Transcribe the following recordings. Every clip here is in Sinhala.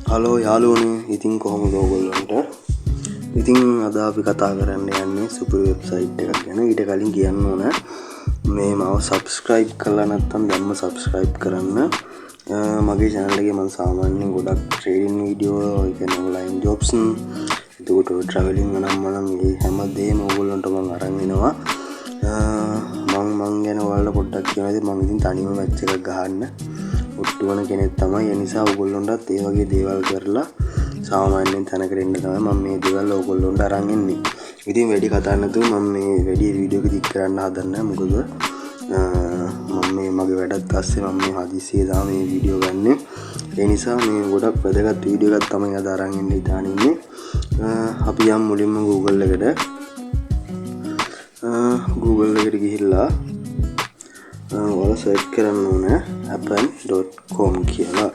හලෝ යාළුවනේ, ඉතින් කොහොමද ඔයගොල්ලන්ට? ඉතින් අද අපි කතා කරන්න යන්නේ සුපර් වෙබ්සයිට් එකක් ගැන. ඊට කලින් කියන්න ඕන මේ මාව subscribe කරලා නැත්නම් දැන්ම subscribe කරන්න. මගේ channel එකේ මම සාමාන්‍යයෙන් ගොඩක් trading වීඩියෝ, ඒ කියන්නේ online jobs, එතකොට traveling නම් මේ හැම දෙයක්ම ඔයගොල්ලන්ට මම අරන් එනවා. මං ගැන ඔයාලට පොඩ්ඩක් කියනවාද? මං ඉතින් තනියම මැච් එකක් ගහන්න ඔට්ටු වෙන කෙනෙක් තමයි. ඒ නිසා ඔයගොල්ලන්ටත් ඒ වගේ දේවල් කරලා සාමාන්‍යයෙන් තැනකට එන්න තමයි මම මේ දේවල් ඔයගොල්ලන්ට අරන් එන්නේ. ඉතින් වැඩි කතා නැතුව මම මේ වැඩි වීඩියෝ එකක් දික් කරන්න හදන්නේ. මොකද මම මේ මගේ වැඩත් අස්සේ මම මේ හදිස්සියේ තමයි මේ වීඩියෝ ගන්නෙ. ඒ නිසා මේ ගොඩක් වැදගත් වීඩියෝ එකක් තමයි අද අරන් එන්න හිතාන ඉන්නේ. අපි යම් මුලින්ම Google එකට ගිහිල්ලා ඔයාලා සර්ච් කරන්න ඕන appen.com කියලා.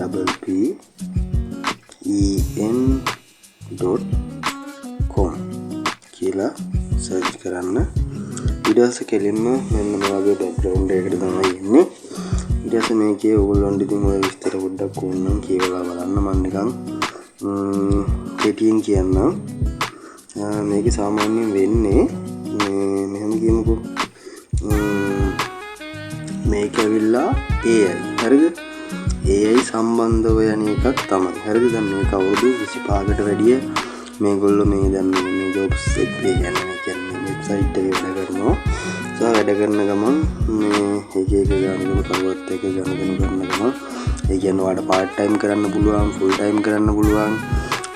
appen.com කියලා සර්ච් කරන්න. ඊට පස්සේ කෙලින්ම මෙන්න මේ වගේ බෑග්ග්‍රවුන්ඩ් එකකට තමයි එන්නේ. ඊට පස්සේ මේකේ ඔයගොල්ලන්ට ඉතින් ඔය විස්තර පොඩ්ඩක් ඕනනම් කියවලා බලන්න. මම නිකන් කෙටියෙන් කියන්නම්. මේකේ සාමාන්‍යයෙන් වෙන්නේ මෙහෙම කියමුකෝ. මේක ඇවිල්ලා AI. හරිද? AI සම්බන්ධව යන එකක් තමයි. හරිද? දැන් මේක අවුරුදු 25කට වැඩිය මේගොල්ලෝ මේ දැන් මේ ජොබ්ස් එක කියන්නේ වෙබ්සයිට් එකේ වැඩ කරනවා. වැඩ කරන ගමන් මේ එක ගානකට කරුවත් එක ගානකට කරන ගමන් ඒ කියන්නේ ඔයාලට part time කරන්න පුළුවන්, full time කරන්න පුළුවන්.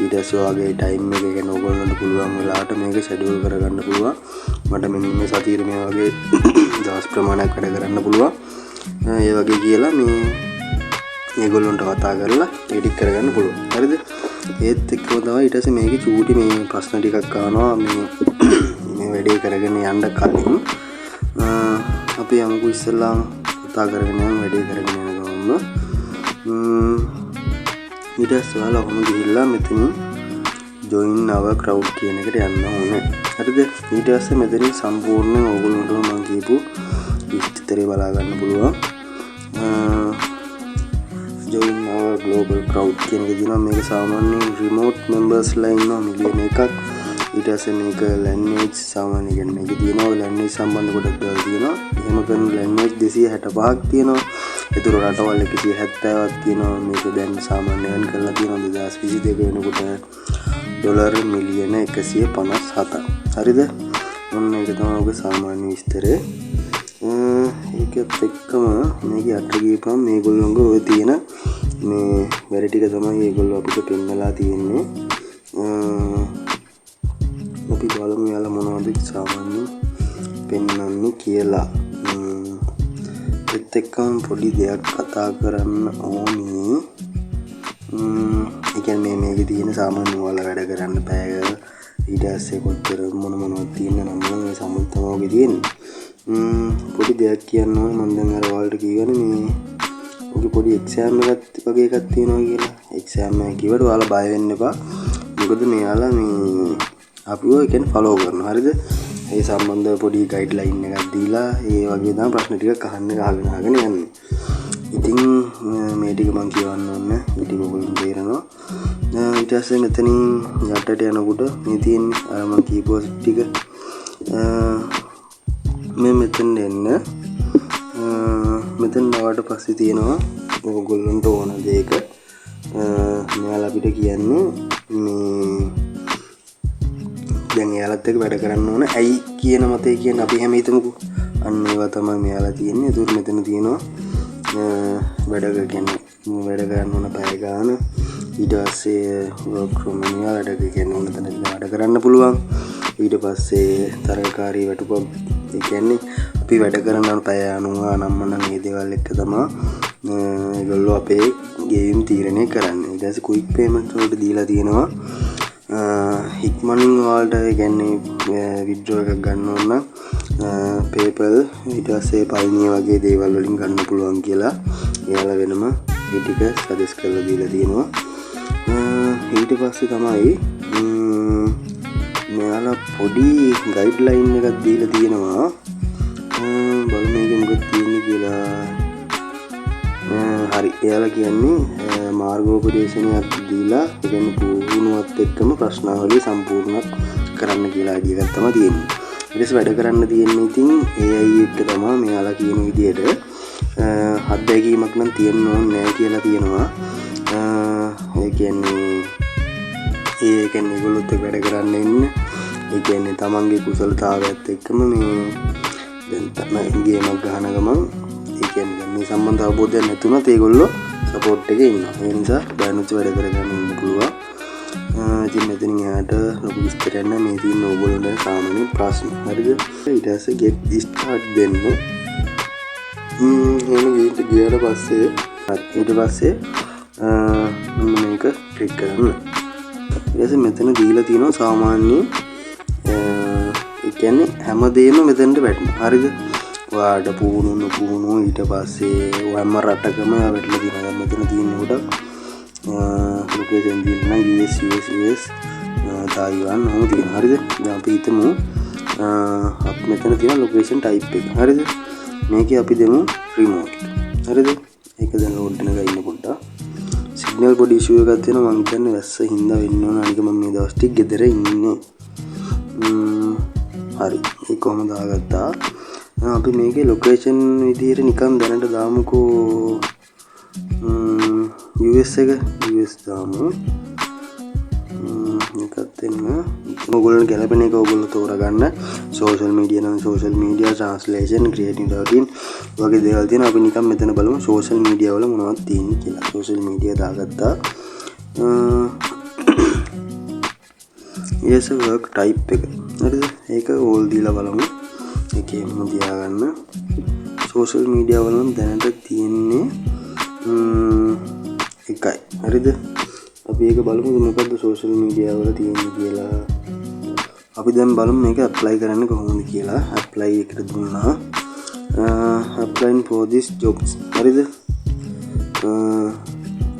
ඊට පස්සේ ඔයාගේ ටයිම් එක ගැන ඔයගොල්ලන්ට පුළුවන් වෙලාවට මේක ෂෙඩියුල් කරගන්න පුළුවන්. මට මෙන්න මේ සතියේ මේ වගේ දවස් ප්‍රමාණයක් වැඩ කරන්න පුළුවන්. ඒ වගේ කියලා මේ ඒගොල්ලන්ට කතා කරලා එඩිට් කරගන්න පුළුවන්. හරිද? ඒත් එක්කම තමයි ඊට පස්සේ මේකේ චූටි මේ ප්‍රශ්න ටිකක් ආනවා මේ වැඩේ කරගෙන යන්න කලින්. අපි යමුකෝ ඉස්සෙල්ලාම කතා කරගෙන යමු වැඩේ කරගෙන යන ගමන්ම. ඊට පස්සේ ඔයාලා ඔහොම ගිහිල්ලා මෙතන join our crowd කියන එකට යන්න ඕනේ. හරිද? ඊට පස්සේ මෙතනින් සම්පූර්ණයෙන් ඔයගොල්ලන්ට මම කියපු විස්තරය බලා ගන්න පුළුවන්. join our global crowd කියන එක දිනවා. මේක සාමාන්‍යයෙන් remote members ලා ඉන්නවා මිලියන එකක්. ඊට පස්සේ මේක language සාමාන්‍ය කියන්නේ මේක දිනවා language සම්බන්ධ කොටක් දේවල් තියෙනවා. එහෙම කරන language 265ක් තියෙනවා. ඒතර රටවල් 170ක් තියෙනවා. මේක දැන් සාමාන්‍යයෙන් කරලා තියෙනවා 2022 වෙනකොට ඩොලර් මිලියන 157ක්. හරිද? ඔන්න ඒක තමයි ඔබේ සාමාන්‍ය විස්තරය. ඒකත් එක්කම මේක යට ගියපම් මේගොල්ලෝගේ ඔය තියෙන මේ වැඩ ටික තමයි ඒගොල්ලෝ අපිට පෙන්නලා තියෙන්නේ. අපි බලමු යාලා මොනවද සාමාන්‍යයෙන් පෙන්වන්නේ කියලා. ඒත් එක්කම පොඩි දෙයක් කතා කරන්න ඕනේ. ඒ කියන්නේ මේකේ තියෙන සාමාන්‍ය ඔයාලා වැඩ කරන්න පැය ඊට පස්සේ කොච්චර මොනවද තියෙන නම් මේ සම්මුත තමයි තියෙන්නේ. පොඩි දෙයක් කියන්න ඕනේ. මම දැන් අර ඔයාලට කියවනේ මේ ඔගේ පොඩි එක්සෑම් එකක් වගේ එකක් තියෙනවා කියලා. එක්සෑම් එක කිව්වට ඔයාලා බය වෙන්න එපා. මොකද මෙයාලා මේ අපිව කියන්නේ ෆලෝ කරනවා. හරිද? ඒ සම්බන්ධව පොඩි ගයිඩ්ලයින් එකක් දීලා ඒ වගේ තමයි ප්‍රශ්න ටිකක් අහගෙන යන්නේ. ඉතින් මේ ටික මම කියවන්න ඕනේ. මේ ටික ඔයගොල්ලෝ තේරෙනවා. ඊට පස්සේ මෙතනින් යටට යනකොට මේ තියෙන්නේ අර මම කීපෝ ටික. මේ මෙතෙන් එන්න. මෙතෙන් ආවට පස්සේ තියෙනවා ඔයගොල්ලන්ට ඕන දෙයක. මෙයාලා අපිට කියන්නේ මේ දැන් එයාලත් එක්ක වැඩ කරන්න ඕන. ඇයි කියන මතේ කියන්නේ අපි හැම හිතමුකෝ. අන්න ඒවා තමයි මෙයාලා තියෙන්නේ. ඒක මෙතන තියෙනවා වැඩ කරන්න ඕන පැය ගාන. ඊට පස්සේ work from anywhere වැඩ කරන්න ඕන තැන වැඩ කරන්න පුළුවන්. ඊට පස්සේ තරගකාරී වැටුපක්. ඒ කියන්නේ අපි වැඩ කරන පැය 90 නම් මේ දේවල් එක්ක තමයි ඒගොල්ලෝ අපේ ගේම් තීරණය කරන්නේ. ඊට පස්සේ quick payment වලට දීලා තියෙනවා. ඉක්මනින් ඔයාලට කියන්නේ විඩ්‍රෝ එකක් ගන්න ඕන නම් PayPal ඊට පස්සේ පයිනිය වගේ දේවල් වලින් ගන්න පුළුවන් කියලා එයාලා වෙනම මේ ටික සජෙස්ට් කරලා දීලා තියෙනවා. ඊට පස්සේ තමයි මෙයාලා පොඩි ගයිඩ්ලයින් එකක් දීලා තියෙනවා. බලමු මේක මොකක්ද තියෙන්නේ කියලා. හරි එයාලා කියන්නේ මාර්ගෝපදේශනයක් දීලා ඒ කියන්නේ පුහුණුවත් එක්කම ප්‍රශ්නාවලිය සම්පූර්ණ කරන්න කියලා අයිඩියා එකක් තමයි තියෙන්නේ. ඊට පස්සේ වැඩ කරන්න තියෙන්නේ ඉතින් AI එක තමයි මෙයාලා කියන විදිහට අත්දැකීමක් නම් තියෙන්න ඕනේ නැහැ කියලා කියනවා. ඒ කියන්නේ ඒගොල්ලොත් වැඩ කරන්න ඉන්නේ. ඒ කියන්නේ තමන්ගේ කුසලතාවයත් එක්කම මේ දැන් තමයි ගේමක් ගහන ගමන් ඒ කියන්නේ මේ සම්බන්ධ අවබෝධයක් නැතුණත් ඒගොල්ලෝ සපෝට් එකේ ඉන්නවා. ඒ නිසා බයනුත් වැඩ කරගන්න ඉන්න පුළුවන්. ඉතින් මෙතනින් එහාට ලොකු විස්තරයක් නැහැ. මේ තියෙන ඕගොල්ලන්ට සාමාන්‍ය ප්‍රශ්න. හරිද? ඊට පස්සේ get start දෙන්න. එහෙම ගියාට පස්සේ මේක ක්ලික් කරන්න. ඊට පස්සේ මෙතන දීලා තියෙනවා සාමාන්‍ය ඒ කියන්නේ හැමදේම මෙතනට වැටෙනවා. හරිද? ඔයාට පුහුණු ඊට පස්සේ ඔයම රටකම වැටලා තියෙනවා. මෙතන තියෙන කොට ලොකේෂන් දීලා US තායිවාන් ඔහොම තියෙනවා. හරිද? දැන් අපි හිතමු අපි මෙතන තියෙන ලොකේෂන් ටයිප් එක. හරිද? මේකේ අපි දෙමු රිමෝට්. හරිද? ඒක දැන් ලෝඩ් වෙනකන් ඉන්න පොඩ්ඩක්. සිග්නල් පොඩි ඉෂුව එකක් තියෙනවා. මම හිතන්නේ වැස්ස හින්දා වෙන්න ඕන. අනික මම මේ දවස් ටික ගෙදර ඉන්නේ. හරි. ඒක කොහොමද දාගත්තා? අපි මේකේ ලොකේෂන් විදියට නිකන් දැනට දාමුකෝ US එක US දාමු. එකත් එන්න ඔයගොල්ලෝ ගැලපෙන එක ඔයගොල්ලෝ තෝරගන්න. සෝෂල් මීඩියා නම් සෝෂල් මීඩියා ට්‍රාන්ස්ලේෂන් ක්‍රියේටිව් ඩොටින් වගේ දේවල් තියෙනවා. අපි නිකන් මෙතන බලමු සෝෂල් මීඩියා වල මොනවද තියෙන්නේ කියලා. සෝෂල් මීඩියා දාගත්තා. yes work type එක. හරිද? ඒක ඕල් දීලා බලමු. ඒකේම තියාගන්න. සෝෂල් මීඩියා වල නම් දැනට තියෙන්නේ එකයි. හරිද? අපි ඒක බලමු මොකද්ද සෝෂල් මීඩියා වල තියෙන්නේ කියලා. අපි දැන් බලමු මේක ඇප්ලයි කරන්න කොහොමද කියලා. ඇප්ලයි එකට දුන්නා. applying for this jobs. හරිද?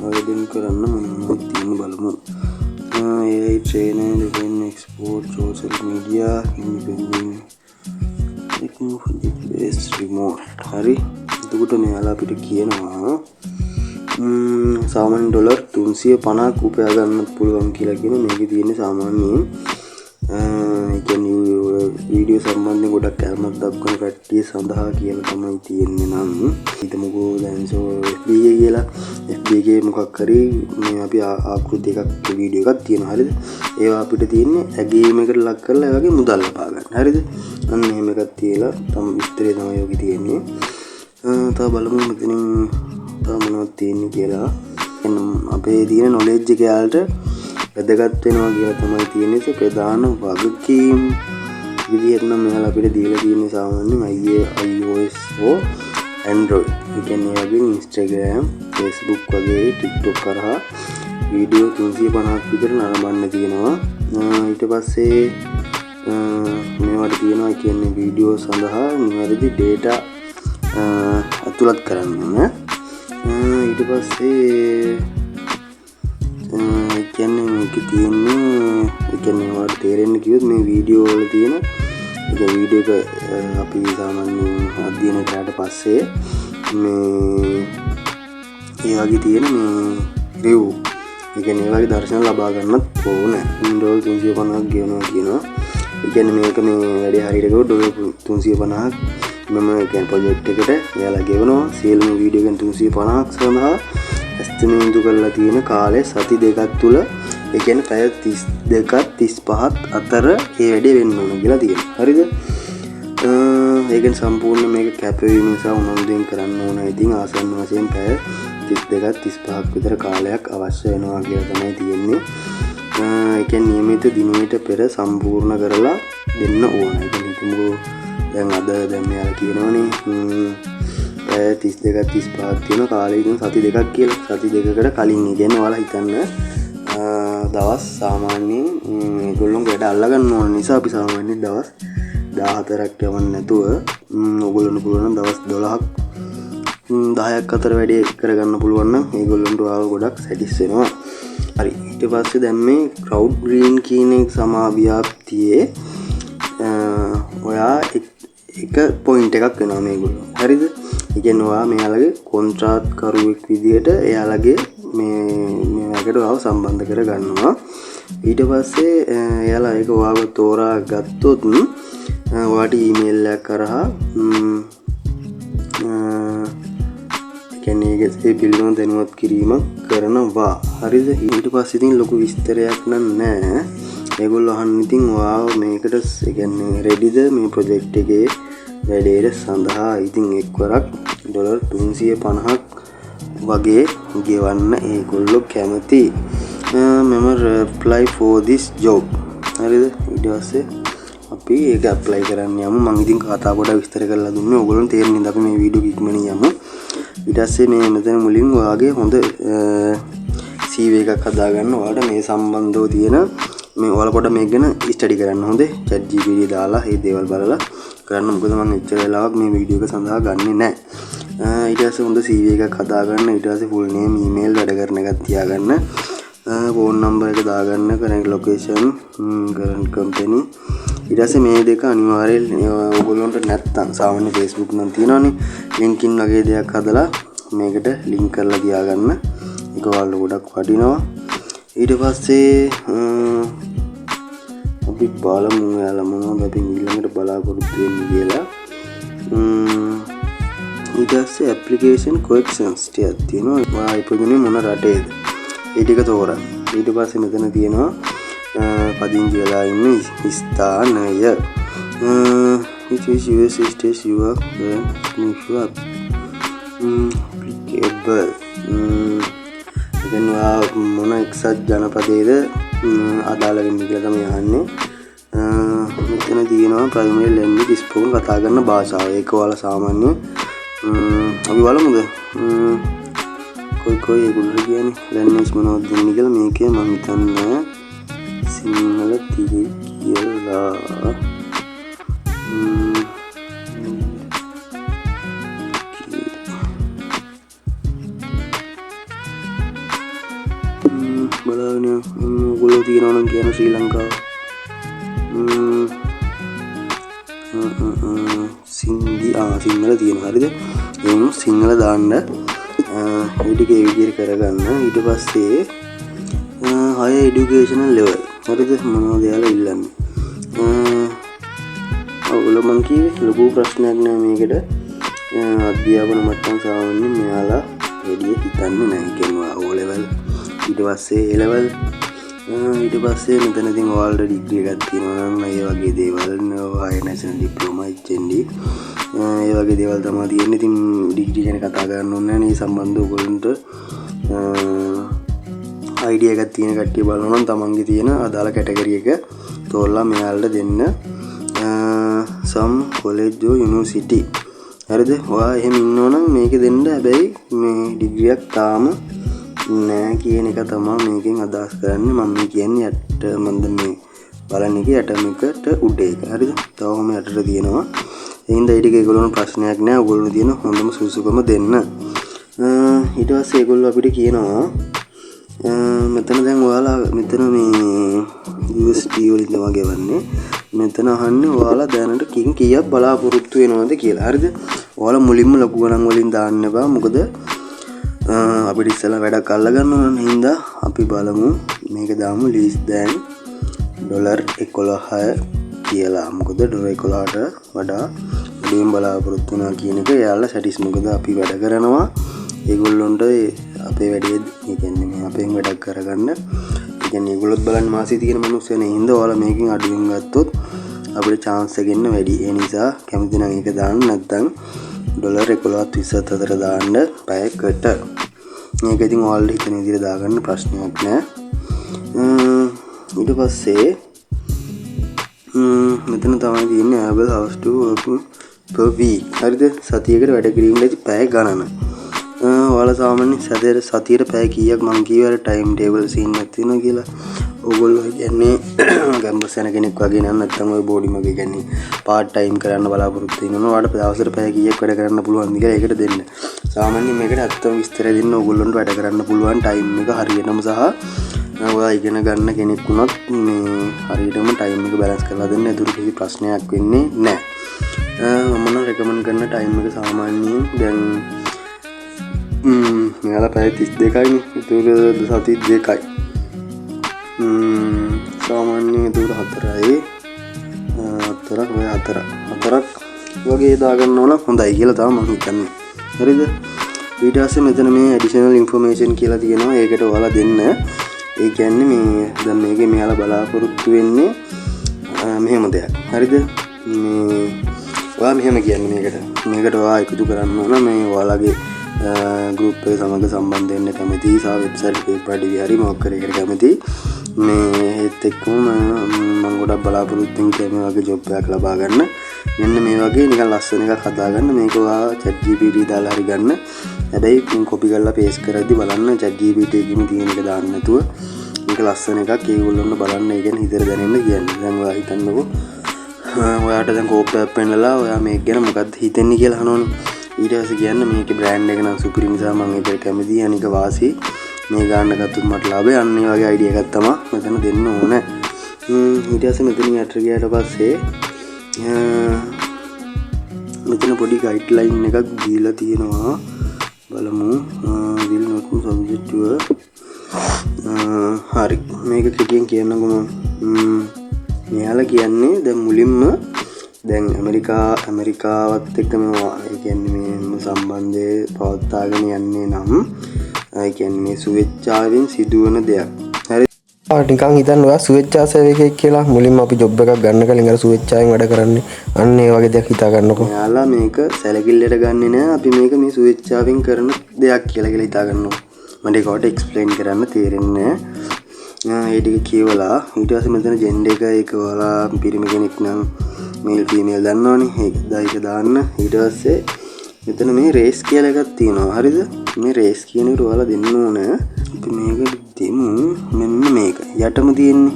ආයෙත් කරන්න මොනවද තියෙන්නේ බලමු. AI trainer define export social media independent best remote. හරි. එතකොට මෙයාලා අපිට කියනවා සාමාන්‍ය ඩොලර් 350ක් උපයා ගන්නත් පුළුවන් කියලා කියන මේකේ තියෙන සාමාන්‍යයෙන් ඒ කියන්නේ වීඩියෝ සම්බන්ධයෙන් ගොඩක් කැමරාවක් දක්වන කට්ටිය සඳහා කියලා තමයි තියෙන්නේ නම් හිතමුකෝ දැන් FB කියලා FB එකේ මොකක් හරි මේ අපි ආකෘති එකක් වීඩියෝ එකක් තියෙනවා. හරිද? ඒවා අපිට තියෙන්නේ ඇගීමකට ලක් කරලා ඒ වගේ මුදල් ලබා ගන්න. හරිද? අන්න එහෙම එකක් තියලා තම විස්තරය තමයි යෝගී තියෙන්නේ. තව බලමු මෙතනින් තව මොනවද තියෙන්නේ කියලා. අපේ තියෙන නොලෙජ් එක යාලට වැදගත් වෙනවා කියලා තමයි තියෙන්නේ. ඒක ප්‍රධාන වගකීම් විදිහට නම් මෙයාලා අපිට දීලා තියෙන්නේ සාමාන්‍යයෙන් iOS හෝ Android. ඒ කියන්නේ වගේ Instagram, Facebook වගේ TikTok කරා වීඩියෝ 350ක් විතර නරඹන්න තියෙනවා. ඊට පස්සේ මේවට තියෙනවා කියන්නේ වීඩියෝ සඳහා නිවැරදි data අතුලත් කරන්න ඕන. ඊට පස්සේ කියන්නේ මේක තියෙන්නේ ඒ කියන්නේ ඔයාලට තේරෙන්න කිව්වොත් මේ වීඩියෝ වල තියෙන ඒක වීඩියෝ එක අපි සාමාන්‍යයෙන් අධ්‍යයනය කරාට පස්සේ මේ ඒ වගේ තියෙන මේ රිව් ඒ කියන්නේ ඒ වගේ දර්ශන ලබා ගන්නත් ඕන. ඩොලර් 350ක් ගෙවනවා කියනවා. ඒ කියන්නේ මේක මේ වැඩේ හරියට ගියොත් ඩොලර් 350ක් මම ඒ කියන්නේ ප්‍රොජෙක්ට් එකට එයාලා ගෙවනවා. සියලුම වීඩියෝ එකෙන් 350ක් සඳහා එස්ටිමේට් කරලා තියෙන කාලය සති දෙකක් තුල ඒ කියන්නේ පැය 32ක් 35ක් අතර මේ වැඩේ වෙන්න ඕන කියලා තියෙනවා. හරිද? ඒකෙන් සම්පූර්ණ මේක කැපවීම නිසා උනන්දුවෙන් කරන්න ඕන. ඉතින් ආසන්න වශයෙන් පැය 32ක් 35ක් විතර කාලයක් අවශ්‍ය වෙනවා කියලා තමයි තියෙන්නේ. ඒ කියන්නේ නියමිත දිනයට පෙර සම්පූර්ණ කරලා දෙන්න ඕන. ඒ කියන්නේ හිතමුකෝ දැන් අද දැන් මෙයාලා කියනවනේ 32ක් 35ක් තියෙන කාලේ ඉතින් සති දෙකක් කියලා. සති දෙකකට කලින් ඉගෙන ඔයාලා හිතන්න දවස් සාමාන්‍යයෙන් ඒගොල්ලෝ වැඩ අල්ලගන්න ඕන නිසා අපි සාමාන්‍යයෙන් දවස් 14ක් යවන්න නැතුව ඕගොල්ලන්ට පුළුවන් දවස් 12ක් 10ක් අතර වැඩේ කරගන්න පුළුවන් නම් ඒගොල්ලන්ට ආව ගොඩක් සැටිස් වෙනවා. හරි. ඊට පස්සේ දැන් මේ crowd green කියන එක සමාව්‍යාප්තියේ ඔයා එක පොයින්ට් එකක් වෙනවා මේගොල්ලෝ. හරිද? ඒ කියන්නේ ඔයා මෙයාලගේ කොන්ත්‍රාත් කරුවෙක් විදියට එයාලගේ මේකට ඔයාව සම්බන්ධ කර ගන්නවා. ඊට පස්සේ එයාලා ඒක ඔයාව තෝරා ගත්තොත් ඔයාට ඊමේල් එකක් කරහා කියන්නේ ඒ පිළිබඳව දැනුවත් කිරීමක් කරනවා. හරිද? ඊට පස්සේ ඉතින් ලොකු විස්තරයක් නැහැ. ඒගොල්ලෝ අහන්න ඉතින් ඔයාව මේකට ඒ කියන්නේ රෙඩිද මේ ප්‍රොජෙක්ට් එකේ වැඩේට සඳහා. ඉතින් එක්වරක් $350ක් වගේ ගෙවන්න ඒගොල්ලෝ කැමති. මම apply for this job. හරිද? ඊට පස්සේ අපි ඒක apply කරන්න යමු. මම ඉතින් කතා පොඩක් විස්තර කරලා දුන්නේ. ඕගොල්ලෝ තේරෙන්නේ අපි මේ වීඩියෝ ඉක්මනින් යමු. ඊට පස්සේ මේ මෙතන මුලින් ඔයාගේ හොඳ CV එකක් හදාගන්න. ඔයාලට මේ සම්බන්ධව තියෙන මේ ඔයාලා පොඩ්ඩක් මේක ගැන ස්ටඩි කරන්න. හොඳේ? ChatGPT දාලා මේ දේවල් බලලා කරන්න. මොකද මම එච්චර වෙලාවක් මේ වීඩියෝ එක සඳහා ගන්නෙ නැහැ. ඊට පස්සේ හොඳ CV එකක් හදාගන්න. ඊට පස්සේ full name, email වැඩ කරන එකක් තියාගන්න. phone number එක දාගන්න. current location, current company. ඊට පස්සේ මේ දෙක අනිවාර්යයෙන් ඔයගොල්ලන්ට නැත්තම් සාමාන්‍ය Facebook නම් තියෙනවනේ. LinkedIn වගේ දෙයක් හදලා මේකට link කරලා තියාගන්න. ඒක ඔයාලට ගොඩක් වටිනවා. ඊට පස්සේ අපි බලමු යාලා මොනවද අපි ඊළඟට බලාපොරොත්තු වෙන්නේ කියලා. ඊට පස්සේ application questions ටිකක් තියෙනවා. ඔයා ඉපදුනේ මොන රටේද? ඒ ටික තෝරන්න. ඊට පස්සේ මෙතන තියෙනවා පදිංචි වෙලා ඉන්න ස්ථානය. which is US state you are applicable. මොන එක්සත් ජනපදයේද අදාළ වෙන්නේ කියලා තමයි අහන්නේ. මෙතන තියෙනවා primary language spoken කතා කරන භාෂාව. ඒක ඔයාලා සාමාන්‍ය අපි බලමුද? කොයි ඒගොල්ලෝ කියන්නේ language මොනවද දෙන්නේ කියලා. මේකේ මම හිතන්නේ සිංහල තියෙයි කියලා. බලන්න ඔයගොල්ලෝ තියනවා නම් කියන ශ්‍රී ලංකාව සිංහල තියෙනවා. හරිද? එහෙනම් සිංහල දාන්න. ඒ ටික ඒ විදිහට කරගන්න. ඊට පස්සේ higher educational level. හරිද? මොනවද යාලා ඉල්ලන්නේ? ඔයගොල්ලෝ මං කිව්වේ ලොකු ප්‍රශ්නයක් නෑ මේකට. අධ්‍යාපන මට්ටම සාමාන්‍යයෙන් මෙයාලා වැඩි හිතන්නේ නැහැ. කියනවා O level. ඊට පස්සේ A level. ඊට පස්සේ මෙතන ඉතින් ඔයාලට ඩිග්‍රී එකක් තියෙනවා නම් ඒ වගේ දේවල් higher national diploma HND ඒ වගේ දේවල් තමයි තියෙන්නේ. ඉතින් ඩිග්‍රී ගැන කතා කරන්න ඕනේ නැහැ. මේ සම්බන්ධව ඔයගොල්ලන්ට අයිඩියා එකක් තියෙන කට්ටිය බලනවා නම් තමන්ගේ තියෙන අදාළ කැටගරි එක තෝරලා මෙයාලට දෙන්න. some college or university. හරිද? ඔයා එහෙම ඉන්නවනම් මේක දෙන්න. හැබැයි මේ ඩිග්‍රියක් තාම නෑ කියන එක තමයි මේකෙන් අදහස් කරන්නේ. මම මේ කියන්නේ යට මන්ද මේ බලන්නේ කී යටමෙකට උඩ එක. හරිද? තවම යටට තියෙනවා. එහෙනම් ඒ ටික ඒගොල්ලෝ ප්‍රශ්නයක් නෑ. ඔයගොල්ලෝ තියෙන හොඳම සුසුකම දෙන්න. ඊට පස්සේ ඒගොල්ලෝ අපිට කියනවා මෙතන දැන් ඔයාලා මෙතන මේ USD වලින් තමයි ගෙවන්නේ. මෙතන අහන්නේ ඔයාලා දැනට කීයක් බලාපොරොත්තු වෙනවද කියලා. හරිද? ඔයාලා මුලින්ම ලොකු ගණන් වලින් දාන්න බෑ. මොකද අපිට ඉස්සෙල්ලා වැඩක් අල්ල ගන්න ඕන හින්දා අපි බලමු මේක දාමු less than $11 කියලා. මොකද $11ට වඩා වැඩිම බලාපොරොත්තු වෙනවා කියන එක එයාලා සැටිස්. මොකද අපි වැඩ කරනවා ඒගොල්ලොන්ට අපේ වැඩේ ඒ කියන්නේ මේ අපෙන් වැඩක් කරගන්න. ඒ කියන්නේ ඒගොල්ලොත් බලන්න මාසෙ තියෙන මිනිස්සුනේ හින්දා ඔයාලා මේකෙන් අඩුවෙන් ගත්තොත් අපිට chance එක එන්න වැඩි. ඒ නිසා කැමති නම් ඒක දාන්න. නැත්නම් $11.27 අතර දාන්න පැයකට. මේක ඉතින් ඔයාලට හිතන විදිහට දාගන්න ප්‍රශ්නයක් නෑ. ඊට පස්සේ මෙතන තමයි තියෙන්නේ able house to work per week. හරිද? සතියකට වැඩ කිරීමේදී පැය ගණන. ඔයාලා සාමාන්‍යයෙන් සතියට පැය කීයක් මං කියවල ටයිම් ටේබල් සීන් එකක් තියෙනවා කියලා. ඕගොල්ලෝ කියන්නේ කැම්පස් යන කෙනෙක් වගේ නම් නැත්නම් ඔය බෝඩිම වගේ කියන්නේ පාර්ට් ටයිම් කරන්න බලාපොරොත්තු වෙනවා. ඔයාලට දවසට පැය කීයක් වැඩ කරන්න පුළුවන්ද කියලා ඒකට දෙන්න. සාමාන්‍යයෙන් මේකට ඇත්තම විස්තර දෙන්න ඕගොල්ලන්ට වැඩ කරන්න පුළුවන් ටයිම් එක හරියටම සහ ඔයා ඉගෙන ගන්න කෙනෙක් වුණත් මේ හරියටම ටයිම් එක බැලන්ස් කරලා දෙන්න. ඒතුරු කිසි ප්‍රශ්නයක් වෙන්නේ නැහැ. මම නම් රෙකමන්ඩ් කරන ටයිම් එක සාමාන්‍යයෙන් දැන් මෙයාලා පැය 32යිනේ. ඒක සති දෙකයි. සාමාන්‍යයෙන් ඒක 4යි. 4ක් වගේ දාගන්න ඕන හොඳයි කියලා තමයි මම හිතන්නේ. හරිද? ඊට පස්සේ මෙතන මේ ඇඩිෂනල් ඉන්ෆර්මේෂන් කියලා තියෙනවා. ඒකට ඔයාලා දෙන්න. ඒ කියන්නේ මේ දැන් මේකේ මෙයාලා බලාපොරොත්තු වෙන්නේ මෙහෙම දෙයක්. හරිද? මේ ඔයා මෙහෙම කියන්නේ මේකට ඔයා එකතු කරන්න ඕන මේ ඔයාලගේ ගෲප් එක සමග සම්බන්ධ වෙන්න කැමති සා වෙබ්සයිට් එකේ පඩි හරි මොකක් කරේ එකට කැමති මේ ඒත් එක්කම මම ගොඩක් බලාපොරොත්තු වෙන්නේ මේ වගේ ජොබ් එකක් ලබා ගන්න. මෙන්න මේ වගේ නිකන් ලස්සන එකක් හදාගන්න. මේක ඔයා chat GPT දාලා හරි ගන්න. හැබැයි කොපි කරලා පේස්ට් කරද්දි බලන්න chat GPT එකකින් තියෙන එක දාන්න නැතුව මේක ලස්සන එකක් ඒගොල්ලොන්ට බලන්න ඒ කියන්නේ හිතට දැනෙන්න කියන්නේ. දැන් ඔයා හිතන්නකෝ ඔයාට දැන් කෝප් එකක් පෙන්නලා ඔයා මේක ගැන මොකක්ද හිතන්නේ කියලා අහනවනේ. ඊට පස්සේ කියන්න මේකේ බ්‍රෑන්ඩ් එක නම් සුපිරි නිසා මම ඒකට කැමතියි. අනික වාසි මේ ගන්න ගත්තොත් මට ලාභය. අන්න ඒ වගේ අයිඩියා එකක් තමයි මෙතන දෙන්න ඕනේ. ඊට පස්සේ මෙතන යට ගියාට පස්සේ මෙතන පොඩි ගයිඩ්ලයින් එකක් දීලා තියෙනවා. බලමු. will not subject to හරි. මේක කෙටියෙන් කියන්නකො මම. මෙයාලා කියන්නේ දැන් මුලින්ම දැන් ඇමරිකාවත් එක්ක මේ ඒ කියන්නේ මේ සම්බන්ධය පවත්වාගෙන යන්නේ නම් ඒ කියන්නේ මේ සුවෙච්චාවෙන් සිදුවන දෙයක්. හරි. නිකන් හිතන්න ඔයා සුවෙච්චා සේවකයෙක් කියලා මුලින්ම අපි ජොබ් එකක් ගන්න කලින් අර සුවෙච්චාවෙන් වැඩ කරන්නේ. අන්න ඒ වගේ දෙයක් හිතා ගන්නකො. යාලා මේක සැලකිල්ලට ගන්නෙ නෑ. අපි මේක මේ සුවෙච්චාවෙන් කරන දෙයක් කියලා හිතා ගන්නවා. මට ඒකට එක්ස්ප්ලেইন කරන්න තේරෙන්නේ නෑ. ඒ ටික කියවලා ඊට පස්සේ මෙතන ජෙන්ඩර් එක ඒක ඔයාලා පිරිමි කෙනෙක් නම් මේල් ෆීමේල් දන්නවනේ. ඒක දාන්න. ඊට පස්සේ මෙතන මේ රේස් කියලා එකක් තියෙනවා. හරිද? මේ රේස් කියන එක ඔයාලා දෙන්න ඕන. අපි මේක දෙමු. මෙන්න මේක. යටම තියෙන්නේ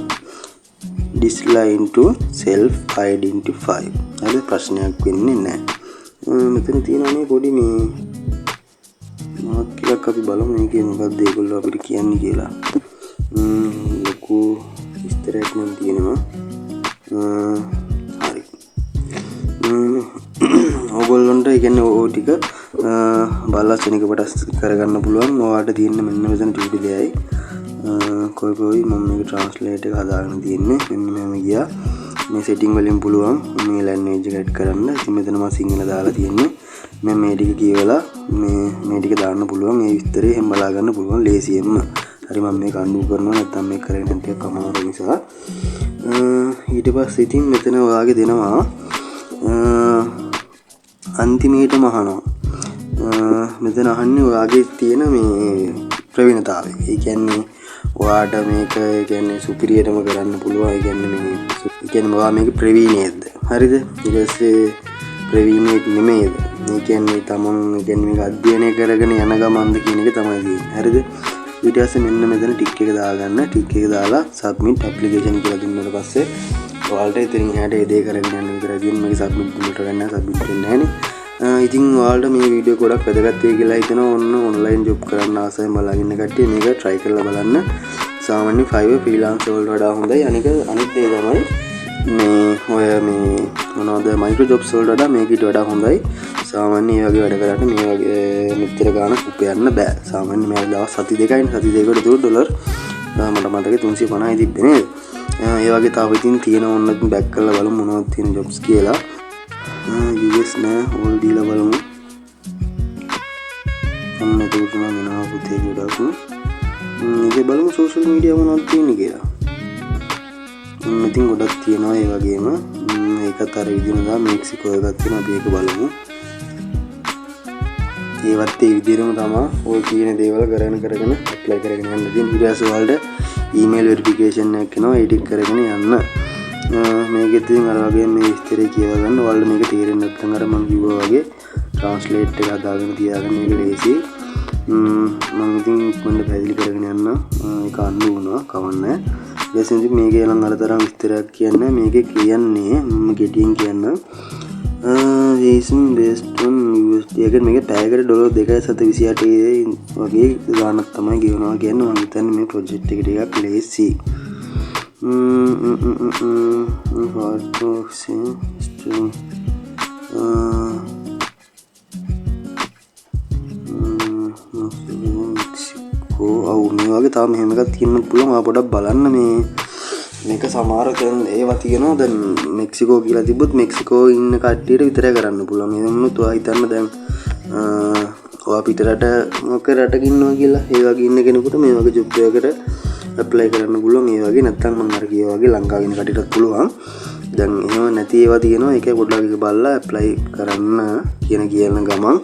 decline to self identify. හරි ප්‍රශ්නයක් වෙන්නේ නැහැ. මෙතන තියෙනනේ පොඩි මේ මාක් එකක් අපි බලමු මේකේ මොකක්ද ඒගොල්ලෝ අපිට කියන්නේ කියලා. ලොකු විස්තරයක් නම් තියෙනවා. හරි. ඕගොල්ලන්ට ඒ කියන්නේ ඕ ටික බලලා සෙනඟ කොටස් කරගන්න පුළුවන්. ඔයාලට තියෙන මෙන්න මෙතන ටික දෙයයි. කොයි මම මේක ට්‍රාන්ස්ලේට් එක හදාගෙන තියෙන්නේ. මෙන්න මෙහෙම ගියා. මේ සෙටින් වලින් පුළුවන් මේ ලැන්ග්වේජ් එක ඇඩ් කරන්න. ඉතින් මෙතන මම සිංහල දාලා තියෙන්නේ. මම මේ ටික කියවලා මේ ටික දාන්න පුළුවන්. ඒ විස්තරේ හැම බලා ගන්න පුළුවන් ලේසියෙන්ම. හරි මම මේක අන්ඩු කරනවා නැත්නම් මේක කරගෙන යන්න ටිකක් අමාරු නිසා. ඊට පස්සේ ඉතින් මෙතන ඔයාගේ දෙනවා අන්තිමේටම අහනවා. මෙතන අහන්නේ ඔයාගේ තියෙන මේ ප්‍රවීණතාවය. ඒ කියන්නේ ඔයාට මේක ඒ කියන්නේ සුපිරියටම කරන්න පුළුවන්. ඒ කියන්නේ ඔයා මේක ප්‍රවීණයේද? හරිද? ඊට පස්සේ ප්‍රවීණයෙක් නෙමෙයිද? ඒ කියන්නේ තමන් ඒ කියන්නේ මේක අධ්‍යයනය කරගෙන යන ගමන්ද කියන එක තමයි තියෙන්නේ. හරිද? ඊට පස්සේ මෙන්න මෙතන ටික් එක දාගන්න. ටික් එක දාලා submit application කියලා දුන්නාට පස්සේ ඔයාලට ඉතින් එහාට ඒ දේ කරගෙන යන්න විතරයි තියෙන්නේ. මේක submit දුන්නට ගන්න submit වෙන්නේ නැහනේ. ඉතින් ඔයාලට මේ වීඩියෝ ගොඩක් වැදගත් වෙයි කියලා හිතනවා. ඔන්න ඔන්ලයින් ජොබ් කරන්න ආසයෙන් බලාගෙන ඉන්න කට්ටිය මේක try කරලා බලන්න. සාමාන්‍ය Fiverr freelancer වලට වඩා හොඳයි. අනිත් දේ තමයි මේ ඔය මේ මොනවද මයික්‍රෝ ජොබ්ස් වලට වඩා මේක ඊට වඩා හොඳයි. සාමාන්‍ය මේ වගේ වැඩ කරාට මේ වගේ මෙච්චර ගාණක් උපයන්න බෑ. සාමාන්‍ය මේ දවස් සති දෙකයිනේ. සති දෙකකට $2 මට මතකයි 350යි තිබ්බේ නේද? ඒ වගේ තව ඉතින් තියෙන ඕන්න බැක් කරලා බලමු මොනවද තියෙන ජොබ්ස් කියලා. US නෑ ඕල් දීලා බලමු. අන්න ඒක තමයි වෙනවා පුතේ ගොඩක්. මේක බලමු සෝෂල් මීඩියා මොනවද තියෙන්නේ කියලා. ඉතින් ගොඩක් තියෙනවා ඒ වගේම ඒකත් අර විදිහම තමයි මෙක්සිකෝ එකක් තියෙනවා. අපි ඒක බලමු. ඒවත් ඒ විදිහම තමයි ඔය කියන දේවල් කරගෙන ඇප්ලයි කරගෙන යන්න තියෙන. ඊට පස්සේ ඔයාලට ඊමේල් වෙරිෆිකේෂන් එකක් එනවා. ඒ ටික කරගෙන යන්න. මේකෙත් ඉතින් අර වගේ මේ විස්තරය කියව ගන්න. ඔයාලට මේක තේරෙන්නේ නැත්නම් අර මම කිව්වා වගේ ට්‍රාන්ස්ලේට් එක හදාගෙන තියාගන්න. මේක ලේසි. මම ඉතින් ඉක්මනට පැහැදිලි කරගෙන යන්න. ඒක අන්න වුණා. කවන්නේ. ඊට පස්සේ මේකේ නම් අර තරම් විස්තරයක් කියන්නේ මේකේ කියන්නේ මම ගෙටියෙන් කියන්න. is based on USD එක මේක පැයකට $2.728 වගේ ගාණක් තමයි ගෙවනවා කියන්නේ. මම හිතන්නේ මේ ප්‍රොජෙක්ට් එක ටිකක් ලේසි. මේ වගේ තාම මෙහෙම එකක් තියෙන්න පුළුවන්. ආ පොඩක් බලන්න මේක සමහර ඒවා තියෙනවා. දැන් මෙක්සිකෝ කියලා තිබ්බොත් මෙක්සිකෝ ඉන්න කට්ටියට විතරයි කරන්න පුළුවන්. එහෙම වුණොත් ඔයා හිතන්න දැන් ඔයා පිටරට මොකක් රටක ඉන්නවා කියලා ඒ වගේ ඉන්න කෙනෙකුට මේ වගේ ජොබ් එකකට ඇප්ලයි කරන්න පුළුවන්. ඒ වගේ නැත්තම් මම අර කිය වගේ ලංකාවේ ඉන්න කට්ටියටත් පුළුවන්. දැන් එහෙම නැති ඒවා තියෙනවා. ඒක පොඩ්ඩක් බලලා ඇප්ලයි කරන්න කියන ගමන්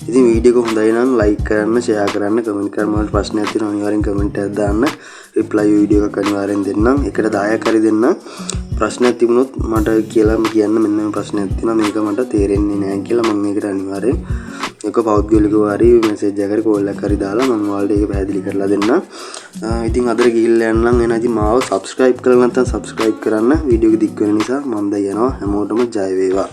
ඉතින් වීඩියෝ එක හොඳයි නම් ලයික් කරන්න, ෂෙයා කරන්න, කමෙන්ට් කරන්න. මට ප්‍රශ්නයක් තියෙනවා අනිවාර්යෙන් කමෙන්ට් එකක් දාන්න. රිප්ලයි වීඩියෝ එකක් අනිවාර්යෙන් දෙන්නම්. එකට 10ක් හරි දෙන්නම්. ප්‍රශ්නයක් තිබුණොත් මට කියලා කියන්න මෙන්න මේ ප්‍රශ්නයක් තියෙනවා මේක මට තේරෙන්නේ නැහැ කියලා මම මේකට අනිවාර්යෙන් එක පෞද්ගලිකව හරි මෙසේජ් එකක් හරි කෝල් එකක් හරි දාලා මම ඔයාලට ඒක පැහැදිලි කරලා දෙන්නම්. ඉතින් අදට ගිහිල්ලා යන්නම්. එහෙනම් ඉතින් මාව subscribe කරලා නැත්නම් subscribe කරන්න. වීඩියෝ එක දික් වෙන නිසා මම දැන් යනවා. හැමෝටම ජය වේවා.